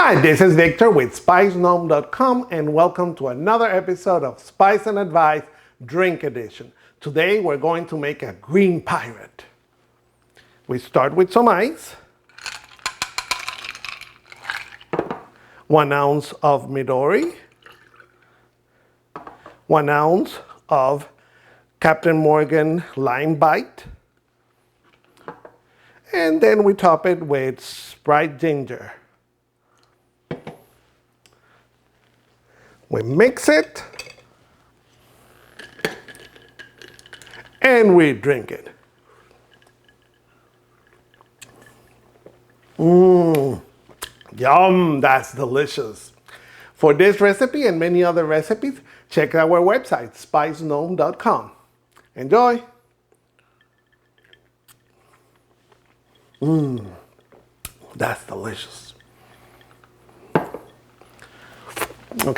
Hi, this is Victor with spiceandadvice.com and welcome to another episode of Spice and Advice Drink Edition. Today we're going to make a green pirate. We start with some ice, 1 ounce of Midori, 1 ounce of Captain Morgan Lime Bite, and then we top it with Sprite Ginger. We mix it and we drink it. Yum, that's delicious. For this recipe and many other recipes, check out our website, spiceandadvice.com. Enjoy. That's delicious.